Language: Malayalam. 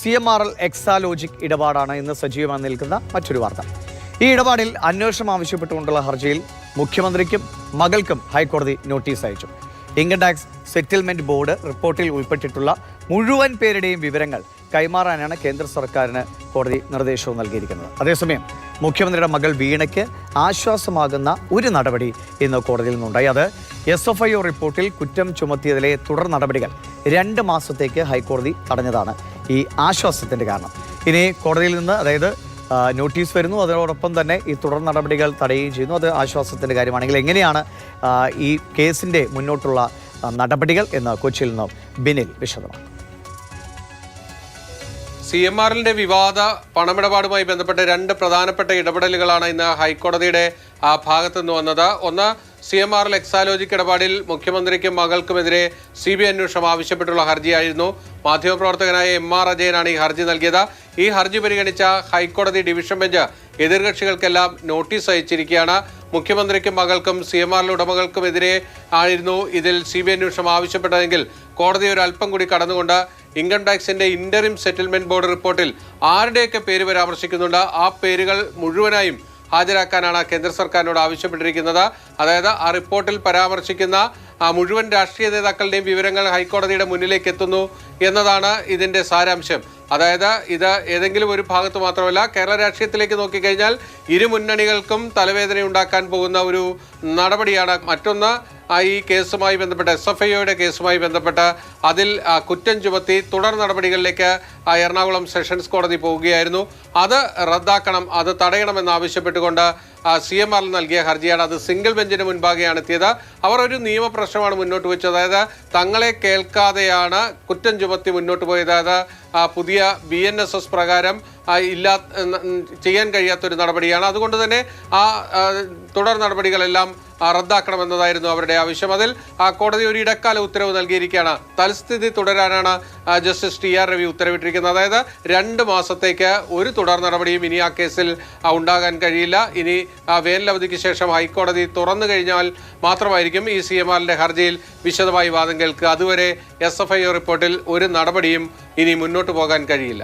CMRL എക്സാലോജിക് ഇടപാടാണ് ഇന്ന് സജീവമായി നിൽക്കുന്ന മറ്റൊരു വാർത്ത. ഈ ഇടപാടിൽ അന്വേഷണം ആവശ്യപ്പെട്ടുകൊണ്ടുള്ള ഹർജിയിൽ മുഖ്യമന്ത്രിക്കും മകൾക്കും ഹൈക്കോടതി നോട്ടീസ് അയച്ചു. ഇൻകം ടാക്സ് സെറ്റിൽമെന്റ് ബോർഡ് റിപ്പോർട്ടിൽ ഉൾപ്പെട്ടിട്ടുള്ള മുഴുവൻ പേരുടെയും വിവരങ്ങൾ കൈമാറാനാണ് കേന്ദ്ര സർക്കാരിന് കോടതി നിർദ്ദേശവും നൽകിയിരിക്കുന്നത്. അതേസമയം മുഖ്യമന്ത്രിയുടെ മകൾ വീണയ്ക്ക് ആശ്വാസമാകുന്ന ഒരു നടപടി ഇന്ന് കോടതിയിൽ നിന്നുണ്ടായി. അത് SFIO റിപ്പോർട്ടിൽ കുറ്റം ചുമത്തിയതിലെ തുടർ നടപടികൾ 2 മാസത്തേക്ക് ഹൈക്കോടതി തടഞ്ഞതാണ് ഈ ആശ്വാസത്തിൻ്റെ കാരണം. ഇനി കോടതിയിൽ നിന്ന് അതായത് നോട്ടീസ് വരുന്നു, അതോടൊപ്പം തന്നെ ഈ തുടർ നടപടികൾ തടയുകയും ചെയ്യുന്നു. അത് ആശ്വാസത്തിൻ്റെ കാര്യമാണെങ്കിൽ എങ്ങനെയാണ് ഈ കേസിൻ്റെ മുന്നോട്ടുള്ള നടപടികൾ എന്ന് കൊച്ചിയിൽ നിന്ന് ബിനിൽ വിശദമാണ്. CMRLന്റെ വിവാദ പണമിടപാടുമായി ബന്ധപ്പെട്ട് 2 പ്രധാനപ്പെട്ട ഇടപെടലുകളാണ് ഇന്ന് ഹൈക്കോടതിയുടെ ഭാഗത്തു നിന്ന് വന്നത്. ഒന്ന്, CMRL എക്സാലോജിക് ഇടപാടിൽ മുഖ്യമന്ത്രിക്കും മകൾക്കുമെതിരെ CBI അന്വേഷണം ആവശ്യപ്പെട്ടുള്ള ഹർജിയായിരുന്നു. മാധ്യമപ്രവർത്തകനായ MR അജയനാണ് ഈ ഹർജി നൽകിയത്. ഈ ഹർജി പരിഗണിച്ച ഹൈക്കോടതി ഡിവിഷൻ ബെഞ്ച് എതിർകക്ഷികൾക്കെല്ലാം നോട്ടീസ് അയച്ചിരിക്കുകയാണ്. മുഖ്യമന്ത്രിക്കും മകൾക്കും CMRL ഉടമകൾക്കുമെതിരെ ആയിരുന്നു ഇതിൽ CBI അന്വേഷണം ആവശ്യപ്പെട്ടതെങ്കിൽ കോടതി ഒരു അല്പം കൂടി കടന്നുകൊണ്ട് ഇൻകം ടാക്സിന്റെ ഇന്ററിം സെറ്റിൽമെന്റ് ബോർഡ് റിപ്പോർട്ടിൽ ആരുടെയൊക്കെ പേര് പരാമർശിക്കുന്നുണ്ട് ആ പേരുകൾ മുഴുവനായും ഹാജരാക്കാനാണ് കേന്ദ്ര സർക്കാരിനോട് ആവശ്യപ്പെട്ടിരിക്കുന്നത്. അതായത് ആ റിപ്പോർട്ടിൽ പരാമർശിക്കുന്ന മുഴുവൻ രാഷ്ട്രീയ നേതാക്കളുടെയും വിവരങ്ങൾ ഹൈക്കോടതിയുടെ മുന്നിലേക്ക് എത്തുന്നു എന്നതാണ് ഇതിൻ്റെ സാരാംശം. അതായത് ഇത് ഏതെങ്കിലും ഒരു ഭാഗത്ത് മാത്രമല്ല, കേരള രാഷ്ട്രീയത്തിലേക്ക് നോക്കിക്കഴിഞ്ഞാൽ ഇരു മുന്നണികൾക്കും തലവേദന ഉണ്ടാക്കാൻ പോകുന്ന ഒരു നടപടിയാണ്. മറ്റൊന്ന്, ഈ കേസുമായി ബന്ധപ്പെട്ട് SFIOയുടെ കേസുമായി ബന്ധപ്പെട്ട് അതിൽ കുറ്റം ചുമത്തി തുടർ നടപടികളിലേക്ക് എറണാകുളം സെഷൻസ് കോടതി പോവുകയായിരുന്നു. അത് റദ്ദാക്കണം, അത് തടയണമെന്ന് ആവശ്യപ്പെട്ടുകൊണ്ട് CMRL നൽകിയ ഹർജിയാണ്. അത് സിംഗിൾ ബെഞ്ചിന് മുൻപാകെയാണ് എത്തിയത്. അവർ ഒരു നിയമപ്രശ്നമാണ് മുന്നോട്ട് വെച്ചത്. അതായത് തങ്ങളെ കേൾക്കാതെയാണ് കുറ്റം ചുമത്തി മുന്നോട്ട് പോയത്. അതായത് പുതിയ BNSS പ്രകാരം ചെയ്യാൻ കഴിയാത്തൊരു നടപടിയാണ്. അതുകൊണ്ട് തന്നെ ആ തുടർ നടപടികളെല്ലാം റദ്ദാക്കണമെന്നതായിരുന്നു അവരുടെ ആവശ്യം. അതിൽ കോടതി ഒരു ഇടക്കാല ഉത്തരവ് നൽകിയിരിക്കുകയാണ്. തൽസ്ഥിതി തുടരാനാണ് ജസ്റ്റിസ് TR രവി ഉത്തരവിട്ടിരിക്കുന്നത്. അതായത് 2 മാസത്തേക്ക് ഒരു തുടർ നടപടിയും ഇനി ആ കേസിൽ ഉണ്ടാകാൻ കഴിയില്ല. ഇനി വേനലവധിക്ക് ശേഷം ഹൈക്കോടതി തുറന്നു കഴിഞ്ഞാൽ മാത്രമായിരിക്കും ഈ CMRLന്റെ ഹർജിയിൽ വിശദമായി വാദം കേൾക്കുക. അതുവരെ SFIO റിപ്പോർട്ടിൽ ഒരു നടപടിയും ഇനി മുന്നോട്ട് പോകാൻ കഴിയില്ല.